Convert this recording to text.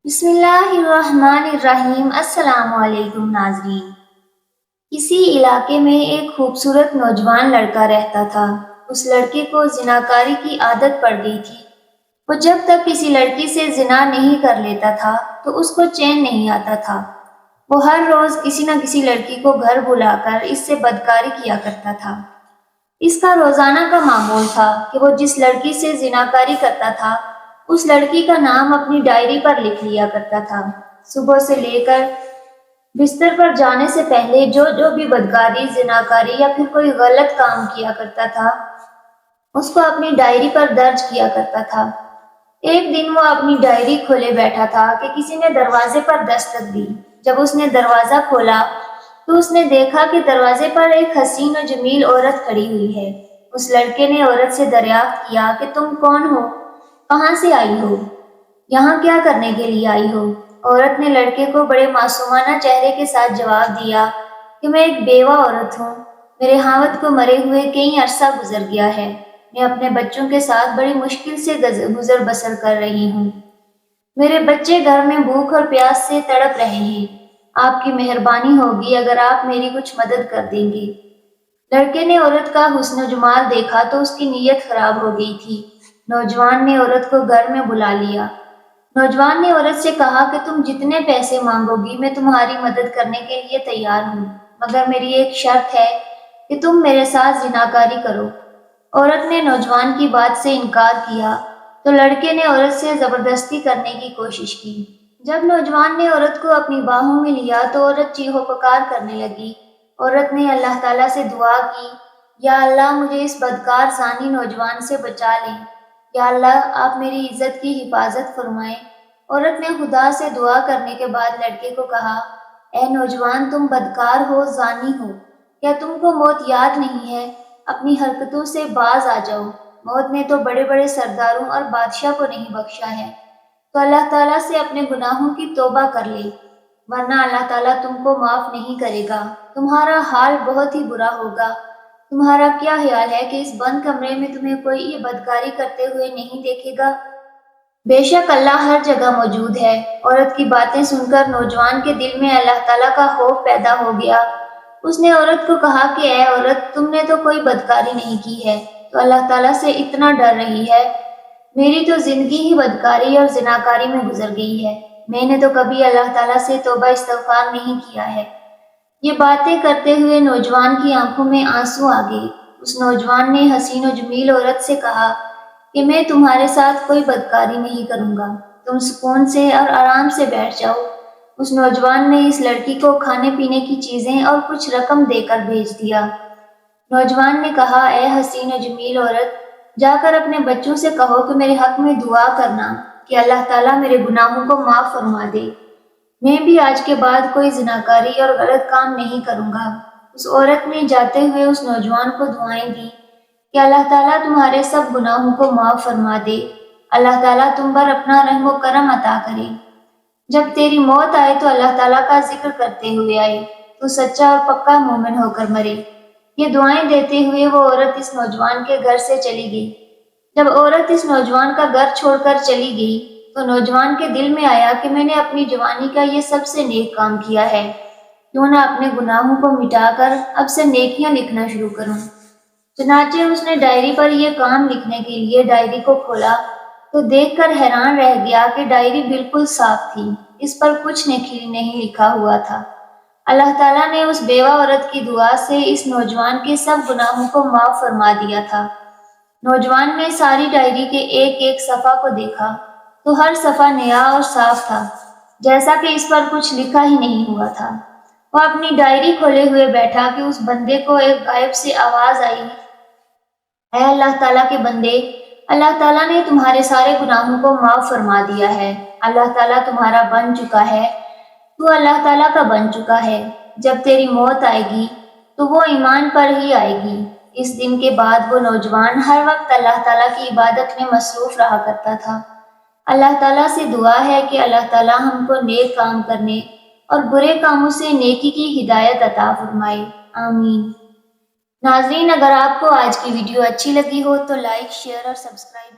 بسم اللہ الرحمن الرحیم۔ السلام علیکم ناظرین۔ کسی علاقے میں ایک خوبصورت نوجوان لڑکا رہتا تھا۔ اس لڑکے کو زناکاری کی عادت پڑ گئی تھی۔ وہ جب تک کسی لڑکی سے زنا نہیں کر لیتا تھا تو اس کو چین نہیں آتا تھا۔ وہ ہر روز کسی نہ کسی لڑکی کو گھر بلا کر اس سے بدکاری کیا کرتا تھا۔ اس کا روزانہ کا معمول تھا کہ وہ جس لڑکی سے زناکاری کرتا تھا اس لڑکی کا نام اپنی ڈائری پر لکھ لیا کرتا تھا۔ صبح سے لے کر بستر پر جانے سے پہلے جو بھی بدکاری، زناکاری یا پھر کوئی غلط کام کیا کرتا تھا اس کو اپنی ڈائری پر درج کیا کرتا تھا۔ ایک دن وہ اپنی ڈائری کھولے بیٹھا تھا کہ کسی نے دروازے پر دستک دی۔ جب اس نے دروازہ کھولا تو اس نے دیکھا کہ دروازے پر ایک حسین و جمیل عورت کھڑی ہوئی ہے۔ اس لڑکے نے عورت سے دریافت کیا کہ تم کون ہو؟ کہاں سے آئی ہو؟ یہاں کیا کرنے کے لیے آئی ہو؟ عورت نے لڑکے کو بڑے معصومانہ چہرے کے ساتھ جواب دیا کہ میں ایک بیوہ عورت ہوں۔ میرے خاوند کو مرے ہوئے کئی عرصہ گزر گیا ہے۔ میں اپنے بچوں کے ساتھ بڑی مشکل سے گزر بسر کر رہی ہوں۔ میرے بچے گھر میں بھوک اور پیاس سے تڑپ رہے ہیں۔ آپ کی مہربانی ہوگی اگر آپ میری کچھ مدد کر دیں گے۔ لڑکے نے عورت کا حسن و جمال دیکھا تو اس کی نیت خراب ہو گئی تھی۔ نوجوان نے عورت کو گھر میں بلا لیا۔ نوجوان نے عورت سے کہا کہ تم جتنے پیسے مانگو گی میں تمہاری مدد کرنے کے لیے تیار ہوں، مگر میری ایک شرط ہے کہ تم میرے ساتھ زناکاری کرو۔ عورت نے نوجوان کی بات سے انکار کیا تو لڑکے نے عورت سے زبردستی کرنے کی کوشش کی۔ جب نوجوان نے عورت کو اپنی باہوں میں لیا تو عورت چیخو پکار کرنے لگی۔ عورت نے اللہ تعالیٰ سے دعا کی، یا اللہ مجھے اس بدکار زانی نوجوان سے بچا لیں۔ یا اللہ آپ میری عزت کی حفاظت فرمائیں۔ عورت نے خدا سے دعا کرنے کے بعد لڑکے کو کہا، اے نوجوان تم بدکار ہو، زانی ہو، کیا تم کو موت یاد نہیں ہے؟ اپنی حرکتوں سے باز آ جاؤ۔ موت نے تو بڑے بڑے سرداروں اور بادشاہ کو نہیں بخشا ہے، تو اللہ تعالیٰ سے اپنے گناہوں کی توبہ کر لے، ورنہ اللہ تعالیٰ تم کو معاف نہیں کرے گا۔ تمہارا حال بہت ہی برا ہوگا۔ تمہارا کیا خیال ہے کہ اس بند کمرے میں تمہیں کوئی یہ بدکاری کرتے ہوئے نہیں دیکھے گا؟ بے شک اللہ ہر جگہ موجود ہے۔ عورت کی باتیں سن کر نوجوان کے دل میں اللہ تعالیٰ کا خوف پیدا ہو گیا۔ اس نے عورت کو کہا کہ اے عورت تم نے تو کوئی بدکاری نہیں کی ہے تو اللہ تعالیٰ سے اتنا ڈر رہی ہے؟ میری تو زندگی ہی بدکاری اور زناکاری میں گزر گئی ہے۔ میں نے تو کبھی اللہ تعالیٰ سے توبہ استغفار نہیں کیا ہے۔ یہ باتیں کرتے ہوئے نوجوان کی آنکھوں میں آنسو آ گئے۔ اس نوجوان نے حسین و جمیل عورت سے کہا کہ میں تمہارے ساتھ کوئی بدکاری نہیں کروں گا، تم سکون سے اور آرام سے بیٹھ جاؤ۔ اس نوجوان نے اس لڑکی کو کھانے پینے کی چیزیں اور کچھ رقم دے کر بھیج دیا۔ نوجوان نے کہا، اے حسین و جمیل عورت جا کر اپنے بچوں سے کہو کہ میرے حق میں دعا کرنا کہ اللہ تعالیٰ میرے گناہوں کو معاف فرما دے۔ میں بھی آج کے بعد کوئی زناکاری اور غلط کام نہیں کروں گا۔ اس عورت نے جاتے ہوئے اس نوجوان کو دعائیں دی کہ اللہ تعالیٰ تمہارے سب گناہوں کو معاف فرما دے، اللہ تعالیٰ تم پر اپنا رحم و کرم عطا کرے۔ جب تیری موت آئے تو اللہ تعالیٰ کا ذکر کرتے ہوئے آئے، تو سچا اور پکا مومن ہو کر مرے۔ یہ دعائیں دیتے ہوئے وہ عورت اس نوجوان کے گھر سے چلی گئی۔ جب عورت اس نوجوان کا گھر چھوڑ کر چلی گئی تو نوجوان کے دل میں آیا کہ میں نے اپنی جوانی کا یہ سب سے نیک کام کیا ہے، کیوں نہ اپنے گناہوں کو مٹا کر اب سے نیکیاں لکھنا شروع کروں۔ چنانچہ اس نے ڈائری پر یہ کام لکھنے کے لیے ڈائری کو کھولا تو دیکھ کر حیران رہ گیا کہ ڈائری بالکل صاف تھی، اس پر کچھ نہیں لکھا ہوا تھا۔ اللہ تعالیٰ نے اس بیوہ عورت کی دعا سے اس نوجوان کے سب گناہوں کو معاف فرما دیا تھا۔ نوجوان نے ساری ڈائری کے ایک ایک صفحہ کو دیکھا تو ہر صفحہ نیا اور صاف تھا، جیسا کہ اس پر کچھ لکھا ہی نہیں ہوا تھا۔ وہ اپنی ڈائری کھولے ہوئے بیٹھا کہ اس بندے کو ایک غائب سے آواز آئی، اے اللہ تعالیٰ کے بندے، اللہ تعالیٰ نے تمہارے سارے گناہوں کو معاف فرما دیا ہے۔ اللہ تعالیٰ تمہارا بن چکا ہے، تو اللہ تعالیٰ کا بن چکا ہے۔ جب تیری موت آئے گی تو وہ ایمان پر ہی آئے گی۔ اس دن کے بعد وہ نوجوان ہر وقت اللہ تعالیٰ کی عبادت میں مصروف رہا کرتا تھا۔ اللہ تعالیٰ سے دعا ہے کہ اللہ تعالیٰ ہم کو نیک کام کرنے اور برے کاموں سے نیکی کی ہدایت عطا فرمائے، آمین۔ ناظرین اگر آپ کو آج کی ویڈیو اچھی لگی ہو تو لائک، شیئر اور سبسکرائب